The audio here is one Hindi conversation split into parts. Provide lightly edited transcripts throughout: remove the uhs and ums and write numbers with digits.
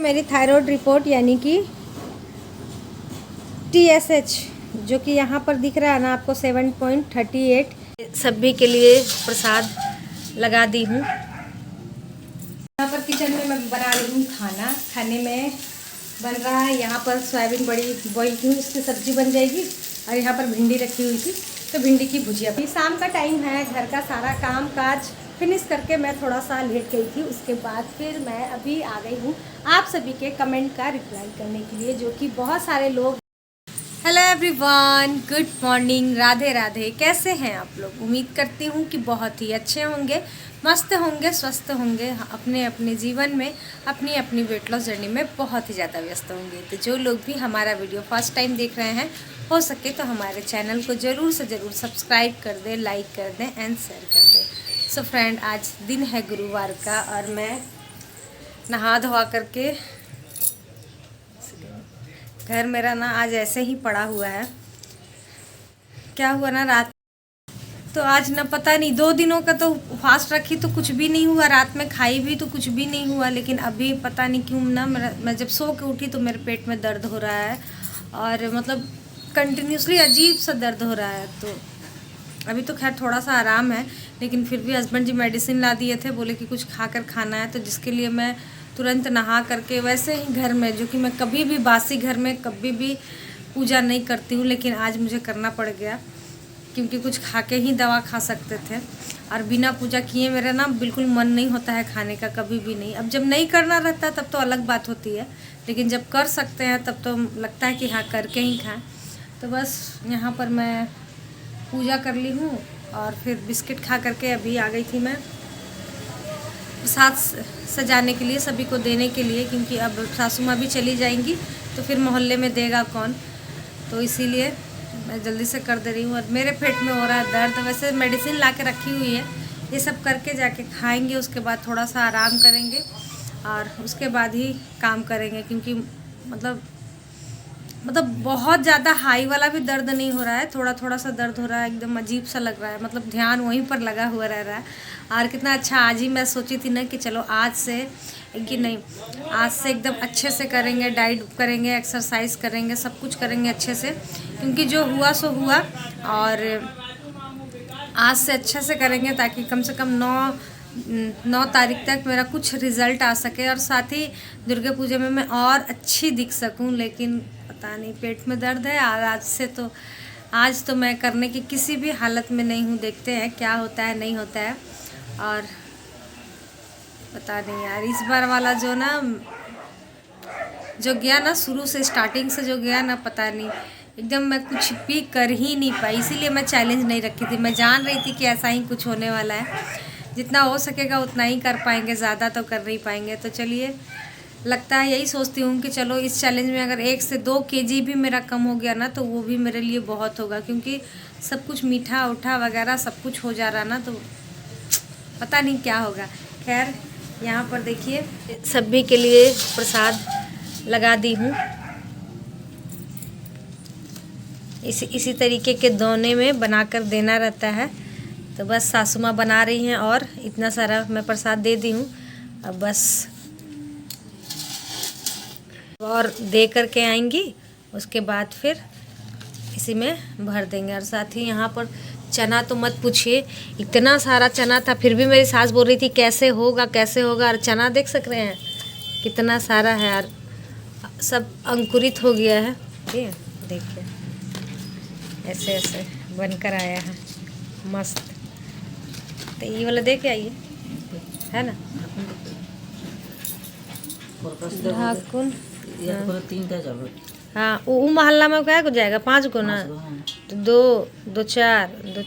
मेरी थायराइड रिपोर्ट यानी कि TSH जो कि यहाँ पर दिख रहा है ना आपको 7.38 सभी के लिए प्रसाद लगा दी हूँ। यहाँ पर किचन में मैं बना रही हूँ खाने में बन रहा है यहाँ पर सोयाबीन बड़ी बॉईल की हुई उसकी सब्जी बन जाएगी और यहाँ पर भिंडी रखी हुई थी तो भिंडी की भुजिया। अभी शाम का टाइम है, घर का सारा काम काज फिनिश करके मैं थोड़ा सा लेट गई थी। उसके बाद फिर मैं अभी आ गई हूँ आप सभी के कमेंट का रिप्लाई करने के लिए, जो कि बहुत सारे लोग। Hello everyone, good morning, Radhe Radhe. कैसे हैं आप लोग? उम्मीद करती हूँ कि बहुत ही अच्छे होंगे, मस्त होंगे, स्वस्थ होंगे, अपने अपने जीवन में अपनी अपनी वेट लॉस जर्नी में बहुत ही ज़्यादा व्यस्त होंगे। तो जो लोग भी हमारा वीडियो फर्स्ट टाइम देख रहे हैं, हो सके तो हमारे चैनल को ज़रूर से ज़रूर सब्सक्राइब कर दें, लाइक कर दें एंड शेयर कर दें। सो फ्रेंड, आज दिन है गुरुवार का और मैं नहा धोवा करके, घर मेरा ना आज ऐसे ही पड़ा हुआ है। क्या हुआ ना, रात तो आज ना पता नहीं 2 दिनों का तो फास्ट रखी तो कुछ भी नहीं हुआ, रात में खाई भी तो कुछ भी नहीं हुआ, लेकिन अभी पता नहीं क्यों ना मैं जब सो के उठी तो मेरे पेट में दर्द हो रहा है और मतलब कंटिन्यूसली अजीब सा दर्द हो रहा है। तो अभी तो खैर थोड़ा सा आराम है, लेकिन फिर भी हस्बैंड जी मेडिसिन ला दिए थे, बोले कि कुछ खाकर खाना है, तो जिसके लिए मैं तुरंत नहा करके वैसे ही घर में, जो कि मैं कभी भी बासी घर में कभी भी पूजा नहीं करती हूँ, लेकिन आज मुझे करना पड़ गया क्योंकि कुछ खा के ही दवा खा सकते थे और बिना पूजा किए मेरा ना बिल्कुल मन नहीं होता है खाने का, कभी भी नहीं। अब जब नहीं करना रहता तब तो अलग बात होती है, लेकिन जब कर सकते हैं तब तो लगता है कि हाँ करके ही खाएं। तो बस यहाँ पर मैं पूजा कर ली हूँ और फिर बिस्किट खा करके अभी आ गई थी मैं प्रसाद सजाने के लिए, सभी को देने के लिए, क्योंकि अब सासू माँ भी चली जाएंगी तो फिर मोहल्ले में देगा कौन, तो इसीलिए मैं जल्दी से कर दे रही हूँ। और मेरे पेट में हो रहा है दर्द, वैसे मेडिसिन ला के रखी हुई है, ये सब करके जाके खाएंगे, उसके बाद थोड़ा सा आराम करेंगे और उसके बाद ही काम करेंगे, क्योंकि मतलब बहुत ज़्यादा हाई वाला भी दर्द नहीं हो रहा है, थोड़ा थोड़ा सा दर्द हो रहा है, एकदम अजीब सा लग रहा है, मतलब ध्यान वहीं पर लगा हुआ रह रहा है। और कितना अच्छा, आज ही मैं सोची थी ना कि चलो आज से एकदम अच्छे से करेंगे, डाइट करेंगे, एक्सरसाइज करेंगे, सब कुछ करेंगे अच्छे से, क्योंकि जो हुआ सो हुआ और आज से अच्छे से करेंगे ताकि कम से कम 9 तारीख तक मेरा कुछ रिज़ल्ट आ सके और साथ ही दुर्गा पूजा में मैं और अच्छी दिख सकूं। लेकिन पता नहीं, पेट में दर्द है और आज तो मैं करने की किसी भी हालत में नहीं हूँ, देखते हैं क्या होता है नहीं होता है। और पता नहीं यार, इस बार वाला जो गया ना शुरू से स्टार्टिंग से जो गया ना, पता नहीं एकदम मैं कुछ भी कर ही नहीं पाई, इसीलिए मैं चैलेंज नहीं रखी थी। मैं जान रही थी कि ऐसा ही कुछ होने वाला है, जितना हो सकेगा उतना ही कर पाएंगे, ज़्यादा तो कर नहीं पाएंगे। तो चलिए, लगता है यही सोचती हूँ कि चलो इस चैलेंज में अगर 1 से 2 kg भी मेरा कम हो गया ना तो वो भी मेरे लिए बहुत होगा, क्योंकि सब कुछ मीठा उठा वगैरह सब कुछ हो जा रहा ना, तो पता नहीं क्या होगा। खैर, यहाँ पर देखिए सभी के लिए प्रसाद लगा दी हूँ, इसी तरीके के दोने में बनाकर देना रहता है। तो बस सासू माँ बना रही हैं और इतना सारा मैं प्रसाद दे दी हूँ, अब बस और दे करके आएंगी, उसके बाद फिर इसी में भर देंगे। और साथ ही यहाँ पर चना तो मत पूछिए, इतना सारा चना था, फिर भी मेरी सास बोल रही थी कैसे होगा कैसे होगा। और चना देख सक रहे हैं कितना सारा है यार, सब अंकुरित हो गया है, देखिए ऐसे ऐसे बनकर आया है मस्त। तो ये वाला देख आइए, है ना ढाकुन, हाँ वो मोहल्ला में क्या को जाएगा, 5 को ना, तो 2 4 2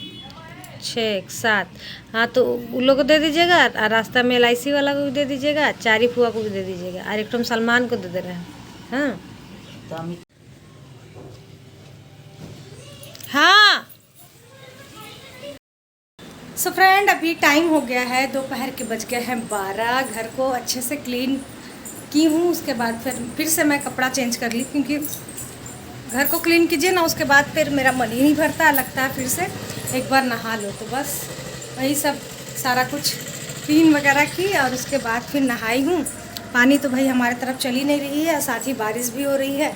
6 7, हाँ तो उन लोग को दे दीजिएगा और रास्ता में LIC वाला को भी दे दीजिएगा, 4 फुआ को भी दे दीजिएगा और एक तो सलमान को दे दे रहे हैं। हाँ सो फ्रेंड, अभी टाइम हो गया है, दोपहर के बज गए हैं 12। घर को अच्छे से क्लीन की हूँ, उसके बाद फिर से मैं कपड़ा चेंज कर ली, क्योंकि घर को क्लीन कीजिए ना उसके बाद फिर मेरा मन ही नहीं भरता, लगता है फिर से एक बार नहा लो। तो बस वही सब सारा कुछ क्लीन वगैरह की और उसके बाद फिर नहाई हूँ पानी तो भाई हमारे तरफ चल ही नहीं रही है, साथ ही बारिश भी हो रही है,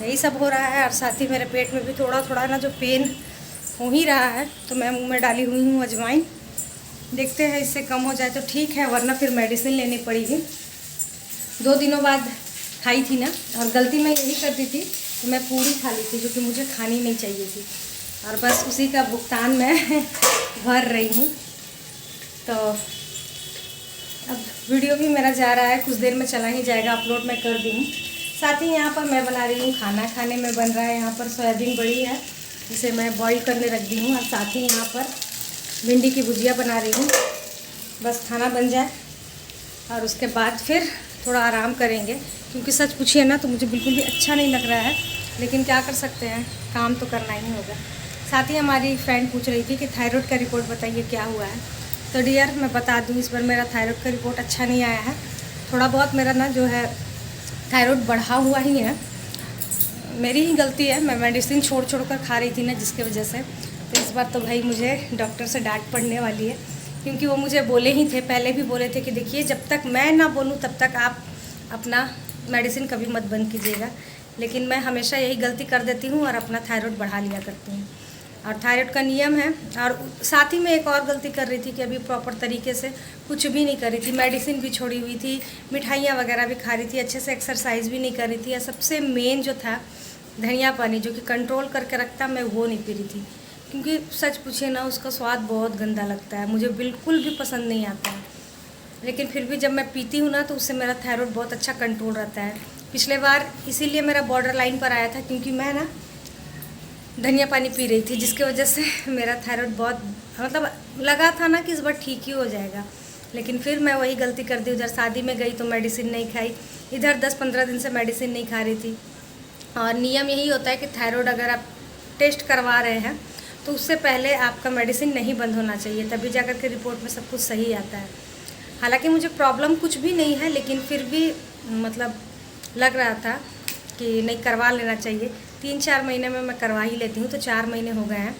यही सब हो रहा है। और साथ ही मेरे पेट में भी थोड़ा थोड़ा ना जो पेन हो ही रहा है, तो मैं मुंह में डाली हुई हूँ अजवाइन। देखते हैं इससे कम हो जाए तो ठीक है, वरना फिर मेडिसिन लेनी पड़ेगी। 2 दिनों बाद खाई थी ना, और गलती मैं यही करती थी कि मैं पूरी खा ली थी जो कि मुझे खानी नहीं चाहिए थी, और बस उसी का भुगतान मैं भर रही हूँ। तो अब वीडियो भी मेरा जा रहा है, कुछ देर में चला ही जाएगा, अपलोड मैं कर दी हूँ। साथ ही यहाँ पर मैं बना रही हूँ खाना। खाने में बन रहा है यहाँ पर सोयाबीन बड़ी है, जिसे मैं बॉईल करने रख दी हूँ, और साथ ही यहाँ पर भिंडी की भुजिया बना रही हूँ। बस खाना बन जाए और उसके बाद फिर थोड़ा आराम करेंगे, क्योंकि सच पूछिए ना तो मुझे बिल्कुल भी अच्छा नहीं लग रहा है, लेकिन क्या कर सकते हैं, काम तो करना ही होगा। साथ ही हमारी फ्रेंड पूछ रही थी कि थायराइड का रिपोर्ट बताइए क्या हुआ है। तो डियर मैं बता दूँ, इस बार मेरा थायराइड का रिपोर्ट अच्छा नहीं आया है। थोड़ा बहुत मेरा ना जो है थायराइड बढ़ा हुआ ही है, मेरी ही गलती है, मैं मेडिसिन छोड़ कर खा रही थी ना, जिसके वजह से। तो इस बार तो भाई मुझे डॉक्टर से डांट पड़ने वाली है, क्योंकि वो मुझे बोले ही थे, पहले भी बोले थे कि देखिए जब तक मैं ना बोलूँ तब तक आप अपना मेडिसिन कभी मत बंद कीजिएगा। लेकिन मैं हमेशा यही गलती कर देती हूँ और अपना थायराइड बढ़ा लिया करती हूँ, और थायराइड का नियम है। और साथ ही मैं एक और गलती कर रही थी कि अभी प्रॉपर तरीके से कुछ भी नहीं कर रही थी, मेडिसिन भी छोड़ी हुई थी, मिठाइयाँ वगैरह भी खा रही थी, अच्छे से एक्सरसाइज भी नहीं कर रही थी, और सबसे मेन जो था धनिया पानी जो कि कंट्रोल करके रखता, मैं वो नहीं पी रही थी। क्योंकि सच पूछे ना उसका स्वाद बहुत गंदा लगता है, मुझे बिल्कुल भी पसंद नहीं आता है। लेकिन फिर भी जब मैं पीती हूँ ना तो उससे मेरा थायराइड बहुत अच्छा कंट्रोल रहता है। पिछले बार इसीलिए मेरा बॉर्डर लाइन पर आया था, क्योंकि मैं ना धनिया पानी पी रही थी, जिसकी वजह से मेरा थायराइड बहुत मतलब लगा था ना कि इस बार ठीक ही हो जाएगा। लेकिन फिर मैं वही गलती कर दी, उधर शादी में गई तो मेडिसिन नहीं खाई, इधर 10-15 दिन से मेडिसिन नहीं खा रही थी। और नियम यही होता है कि थायराइड अगर आप टेस्ट करवा रहे हैं तो उससे पहले आपका मेडिसिन नहीं बंद होना चाहिए, तभी जाकर के रिपोर्ट में सब कुछ सही आता है। हालांकि मुझे प्रॉब्लम कुछ भी नहीं है, लेकिन फिर भी मतलब लग रहा था कि नहीं करवा लेना चाहिए। 3-4 महीने में मैं करवा ही लेती हूँ, तो 4 महीने हो गए हैं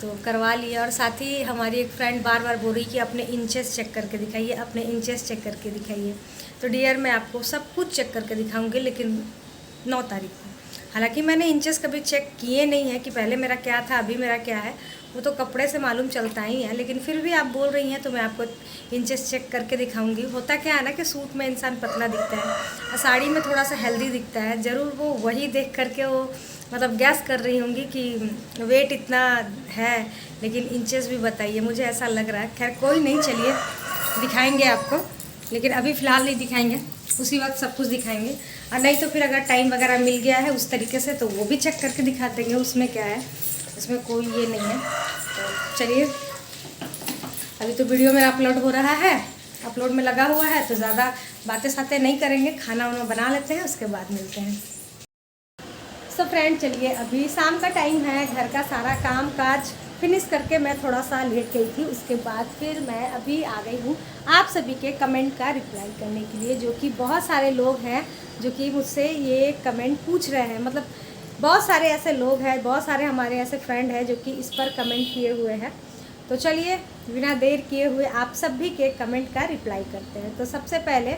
तो करवा लिया। और साथ ही हमारी एक फ्रेंड बार बार बोल रही कि अपने इंचेस चेक करके दिखाइए, अपने इंचेस चेक करके दिखाइए। तो डियर मैं आपको सब कुछ चेक करके दिखाऊँगी, लेकिन 9 तारीख को। हालांकि मैंने इंचेस कभी चेक किए नहीं है कि पहले मेरा क्या था अभी मेरा क्या है, वो तो कपड़े से मालूम चलता ही है। लेकिन फिर भी आप बोल रही हैं तो मैं आपको इंचेस चेक करके दिखाऊंगी। होता क्या है ना कि सूट में इंसान पतला दिखता है और साड़ी में थोड़ा सा हेल्दी दिखता है, ज़रूर वो वही देख करके वो मतलब गैस कर रही होंगी कि वेट इतना है, लेकिन इंचेस भी बताइए, मुझे ऐसा लग रहा है। खैर कोई नहीं, चलिए दिखाएंगे आपको, लेकिन अभी फ़िलहाल नहीं दिखाएंगे, उसी वक्त सब कुछ दिखाएंगे। और नहीं तो फिर अगर टाइम वगैरह मिल गया है उस तरीके से तो वो भी चेक करके दिखा देंगे, उसमें क्या है, इसमें कोई ये नहीं है। तो चलिए, अभी तो वीडियो मेरा अपलोड हो रहा है, अपलोड में लगा हुआ है, तो ज़्यादा बातें सातें नहीं करेंगे, खाना वाना बना लेते हैं, उसके बाद मिलते हैं। सो फ्रेंड चलिए, अभी शाम का टाइम है, घर का सारा काम काज फिनिश करके मैं थोड़ा सा लेट गई थी, उसके बाद फिर मैं अभी आ गई हूँ आप सभी के कमेंट का रिप्लाई करने के लिए, जो कि बहुत सारे लोग हैं जो कि मुझसे ये कमेंट पूछ रहे हैं। मतलब बहुत सारे ऐसे लोग हैं, बहुत सारे हमारे ऐसे फ्रेंड हैं जो कि इस पर कमेंट किए हुए हैं। तो चलिए बिना देर किए हुए आप सभी के कमेंट का रिप्लाई करते हैं। तो सबसे पहले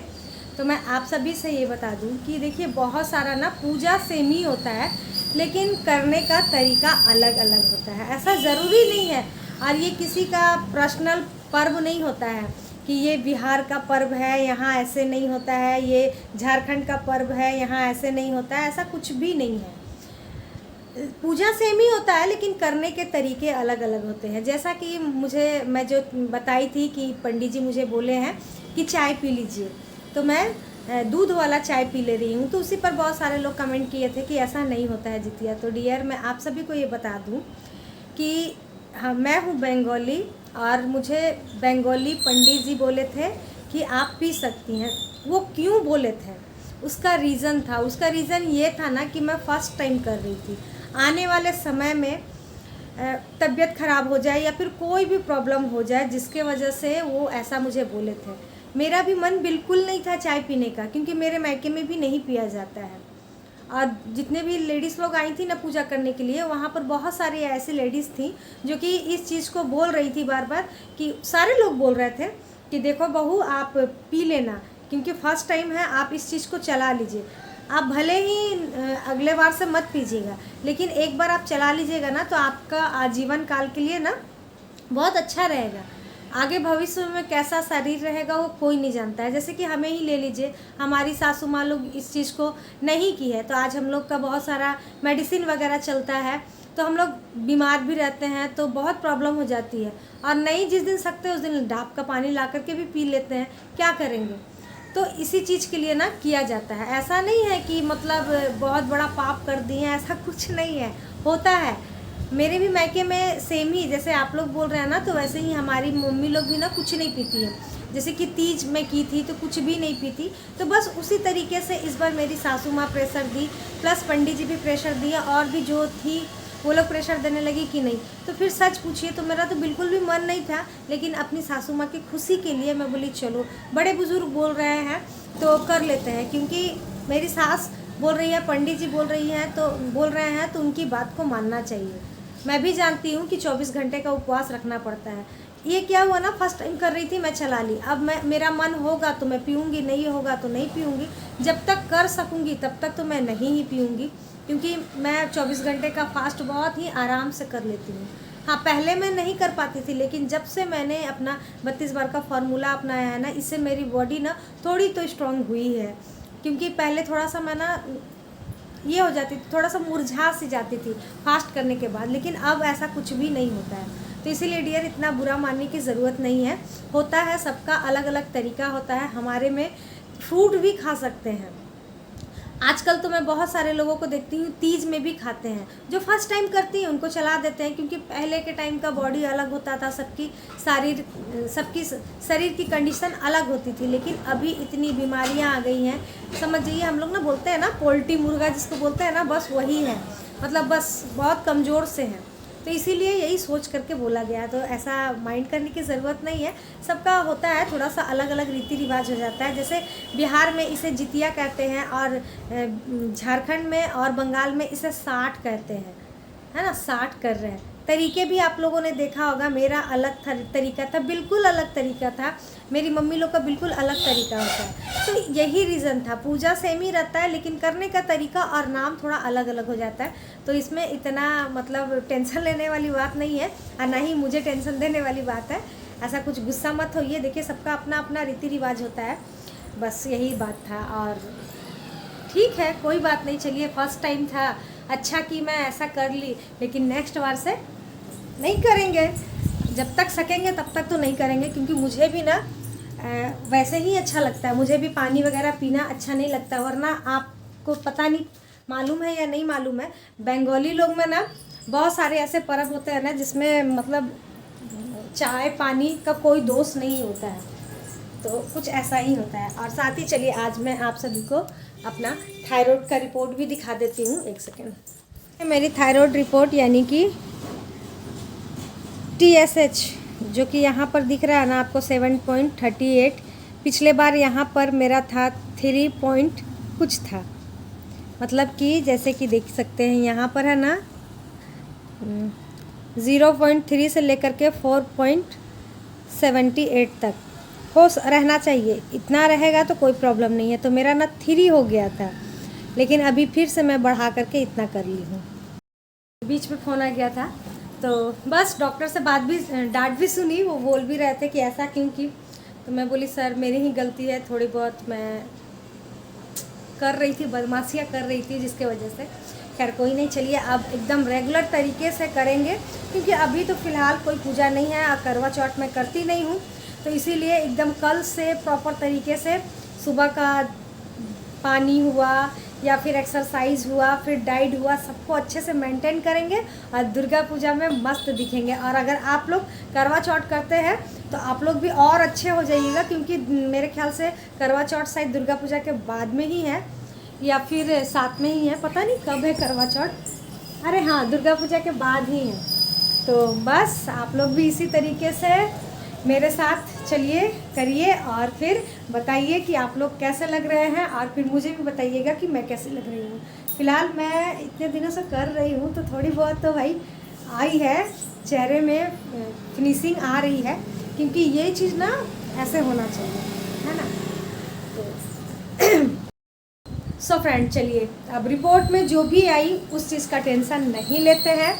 तो मैं आप सभी से ये बता दूं कि देखिए बहुत सारा ना पूजा सेम ही होता है, लेकिन करने का तरीका अलग अलग होता है, ऐसा ज़रूरी नहीं है। और ये किसी का पर्सनल पर्व नहीं होता है कि ये बिहार का पर्व है यहाँ ऐसे नहीं होता है, ये झारखंड का पर्व है यहाँ ऐसे नहीं होता है, ऐसा कुछ भी नहीं है। पूजा सेम ही होता है, लेकिन करने के तरीके अलग अलग होते हैं। जैसा कि मैं जो बताई थी कि पंडित जी मुझे बोले हैं कि चाय पी लीजिए, तो मैं दूध वाला चाय पी ले रही हूँ। तो उसी पर बहुत सारे लोग कमेंट किए थे कि ऐसा नहीं होता है जितिया। तो डियर मैं आप सभी को ये बता दूँ कि हाँ, मैं हूँ बंगाली, और मुझे बंगाली पंडित जी बोले थे कि आप पी सकती हैं। वो क्यों बोले थे, उसका रीज़न था। उसका रीज़न ये था ना कि मैं फ़र्स्ट टाइम कर रही थी, आने वाले समय में तबीयत ख़राब हो जाए या फिर कोई भी प्रॉब्लम हो जाए, जिसके वजह से वो ऐसा मुझे बोले थे। मेरा भी मन बिल्कुल नहीं था चाय पीने का, क्योंकि मेरे मायके में भी नहीं पिया जाता है। और जितने भी लेडीज़ लोग आई थी ना पूजा करने के लिए, वहाँ पर बहुत सारी ऐसी लेडीज़ थी जो कि इस चीज़ को बोल रही थी बार बार, कि सारे लोग बोल रहे थे कि देखो बहू आप पी लेना, क्योंकि फर्स्ट टाइम है, आप इस चीज़ को चला लीजिए। आप भले ही अगले बार से मत पीजिएगा, लेकिन एक बार आप चला लीजिएगा ना तो आपका आजीवन काल के लिए ना बहुत अच्छा रहेगा। आगे भविष्य में कैसा शरीर रहेगा वो कोई नहीं जानता है। जैसे कि हमें ही ले लीजिए, हमारी सासू माँ लोग इस चीज़ को नहीं की है, तो आज हम लोग का बहुत सारा मेडिसिन वगैरह चलता है, तो हम लोग बीमार भी रहते हैं, तो बहुत प्रॉब्लम हो जाती है। और नहीं, जिस दिन सकते हैं उस दिन डाब का पानी ला करके भी पी लेते हैं, क्या करेंगे। तो इसी चीज़ के लिए ना किया जाता है। ऐसा नहीं है कि मतलब बहुत बड़ा पाप कर दिए, ऐसा कुछ नहीं है, होता है। मेरे भी मायके में सेम ही, जैसे आप लोग बोल रहे हैं ना, तो वैसे ही हमारी मम्मी लोग भी ना कुछ नहीं पीती है। जैसे कि तीज में की थी तो कुछ भी नहीं पीती, तो बस उसी तरीके से इस बार मेरी सासू माँ प्रेशर दी, प्लस पंडित जी भी प्रेशर दिए, और भी जो थी वो लोग प्रेशर देने लगी कि नहीं। तो फिर सच पूछिए तो मेरा तो बिल्कुल भी मन नहीं था, लेकिन अपनी सासू माँ की खुशी के लिए मैं बोली चलो, बड़े बुजुर्ग बोल रहे हैं तो कर लेते हैं। क्योंकि मेरी सास बोल रही है, पंडित जी बोल रहे हैं तो उनकी बात को मानना चाहिए। मैं भी जानती हूँ कि 24 घंटे का उपवास रखना पड़ता है। ये क्या हुआ ना, फर्स्ट टाइम कर रही थी, मैं चला ली। अब मेरा मन होगा तो मैं पीऊँगी, नहीं होगा तो नहीं पीऊँगी। जब तक कर सकूँगी तब तक तो मैं नहीं ही पीऊँगी, क्योंकि मैं 24 घंटे का फास्ट बहुत ही आराम से कर लेती हूँ। हाँ, पहले मैं नहीं कर पाती थी, लेकिन जब से मैंने अपना 32 बार का फार्मूला अपनाया है ना, इससे मेरी बॉडी ना थोड़ी तो स्ट्रांग हुई है। क्योंकि पहले थोड़ा सा मैं ना ये हो जाती थी, थोड़ा सा मुरझा सी जाती थी फास्ट करने के बाद, लेकिन अब ऐसा कुछ भी नहीं होता है। तो इसीलिए डियर, इतना बुरा मानने की ज़रूरत नहीं है। होता है, सबका अलग अलग तरीका होता है। हमारे में फ्रूट भी खा सकते हैं। आजकल तो मैं बहुत सारे लोगों को देखती हूँ तीज में भी खाते हैं। जो फर्स्ट टाइम करती हैं उनको चला देते हैं, क्योंकि पहले के टाइम का बॉडी अलग होता था, सबकी शरीर की कंडीशन अलग होती थी। लेकिन अभी इतनी बीमारियाँ आ गई हैं, समझ जाइए, हम लोग ना बोलते हैं ना पोल्ट्री मुर्गा जिसको बोलते हैं ना, बस वही है। मतलब बस बहुत कमज़ोर से हैं। तो इसीलिए यही सोच करके बोला गया। तो ऐसा माइंड करने की ज़रूरत नहीं है। सबका होता है, थोड़ा सा अलग अलग रीति रिवाज हो जाता है। जैसे बिहार में इसे जितिया कहते हैं, और झारखंड में और बंगाल में इसे साठ कहते हैं, है ना। साठ कर रहे हैं। तरीके भी आप लोगों ने देखा होगा, मेरा अलग तरीका था, बिल्कुल अलग तरीका था। मेरी मम्मी लोग का बिल्कुल अलग तरीका होता है। तो यही रीज़न था। पूजा सेम ही रहता है, लेकिन करने का तरीका और नाम थोड़ा अलग अलग हो जाता है। तो इसमें इतना मतलब टेंशन लेने वाली बात नहीं है, और ना ही मुझे टेंशन देने वाली बात है। ऐसा कुछ गुस्सा मत होइए। देखिए, सबका अपना अपना रीति रिवाज होता है, बस यही बात था। और ठीक है, कोई बात नहीं। चलिए, फर्स्ट टाइम था, अच्छा कि मैं ऐसा कर ली, लेकिन नेक्स्ट बार से नहीं करेंगे। जब तक सकेंगे तब तक तो नहीं करेंगे, क्योंकि मुझे भी ना वैसे ही अच्छा लगता है। मुझे भी पानी वगैरह पीना अच्छा नहीं लगता। वरना आपको पता नहीं मालूम है या नहीं मालूम है, बंगाली लोग में ना बहुत सारे ऐसे पर्व होते हैं ना, जिसमें मतलब चाय पानी का कोई दोष नहीं होता है। तो कुछ ऐसा ही होता है। और साथ ही चलिए, आज मैं आप सभी को अपना थायराइड का रिपोर्ट भी दिखा देती हूँ। एक सेकेंड। मेरी थायराइड रिपोर्ट यानी कि TSH, जो कि यहाँ पर दिख रहा है ना आपको 7.38। पिछले बार यहाँ पर मेरा था 3 पॉइंट कुछ था। मतलब कि जैसे कि देख सकते हैं यहाँ पर है ना 0.3 से लेकर के 4.78 तक हो रहना चाहिए। इतना रहेगा तो कोई प्रॉब्लम नहीं है। तो मेरा ना 3 हो गया था, लेकिन अभी फिर से मैं बढ़ा करके इतना कर ली हूँ। बीच में फ़ोन आ गया था, तो बस डॉक्टर से डांट भी सुनी। वो बोल भी रहे थे कि ऐसा क्यों की। तो मैं बोली सर मेरी ही गलती है, थोड़ी बहुत मैं कर रही थी, बदमाशियाँ कर रही थी, जिसके वजह से। खैर कोई नहीं, चलिए अब एकदम रेगुलर तरीके से करेंगे, क्योंकि अभी तो फ़िलहाल कोई पूजा नहीं है और करवा चौथ मैं करती नहीं हूँ। तो इसीलिए एकदम कल से प्रॉपर तरीके से सुबह का पानी हुआ या फिर एक्सरसाइज हुआ, फिर डाइट हुआ, सबको अच्छे से मेंटेन करेंगे और दुर्गा पूजा में मस्त दिखेंगे। और अगर आप लोग करवा चौथ करते हैं तो आप लोग भी और अच्छे हो जाइएगा, क्योंकि मेरे ख्याल से करवा चौथ शायद दुर्गा पूजा के बाद में ही है या फिर साथ में ही है, पता नहीं कब है करवा चौथ। अरे हाँ, दुर्गा पूजा के बाद ही है। तो बस आप लोग भी इसी तरीके से मेरे साथ चलिए, करिए, और फिर बताइए कि आप लोग कैसे लग रहे हैं, और फिर मुझे भी बताइएगा कि मैं कैसे लग रही हूँ। फ़िलहाल मैं इतने दिनों से कर रही हूँ, तो थोड़ी बहुत तो भाई आई है, चेहरे में फिनिशिंग आ रही है, क्योंकि ये चीज़ ना ऐसे होना चाहिए, है ना। तो सो फ्रेंड, चलिए अब रिपोर्ट में जो भी आई उस चीज़ का टेंशन नहीं लेते हैं।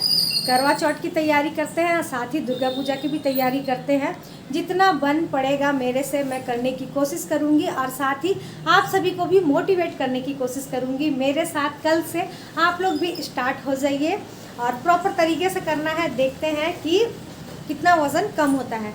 करवा चौथ की तैयारी करते हैं, साथ ही दुर्गा पूजा की भी तैयारी करते हैं। जितना बन पड़ेगा मेरे से मैं करने की कोशिश करूंगी और साथ ही आप सभी को भी मोटिवेट करने की कोशिश करूंगी। मेरे साथ कल से आप लोग भी स्टार्ट हो जाइए और प्रॉपर तरीके से करना है। देखते हैं कि कितना वज़न कम होता है।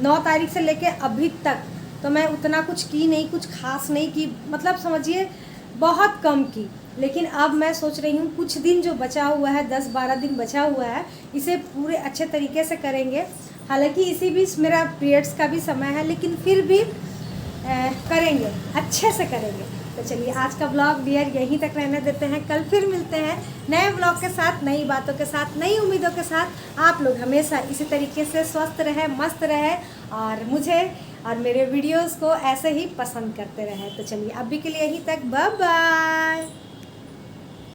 9 तारीख से लेके अभी तक तो मैं उतना कुछ की नहीं, कुछ खास नहीं की, मतलब समझिए बहुत कम की। लेकिन अब मैं सोच रही हूँ कुछ दिन जो बचा हुआ है, 10-12 दिन बचा हुआ है, इसे पूरे अच्छे तरीके से करेंगे। हालांकि इसी बीच मेरा पीरियड्स का भी समय है, लेकिन फिर भी करेंगे, अच्छे से करेंगे। तो चलिए आज का ब्लॉग डियर यहीं तक रहने देते हैं। कल फिर मिलते हैं नए ब्लॉग के साथ, नई बातों के साथ, नई उम्मीदों के साथ। आप लोग हमेशा इसी तरीके से स्वस्थ रहे, मस्त रहे और मुझे और मेरे वीडियोस को ऐसे ही पसंद करते रहे। तो चलिए अभी के लिए यहीं तक, बाय बाय।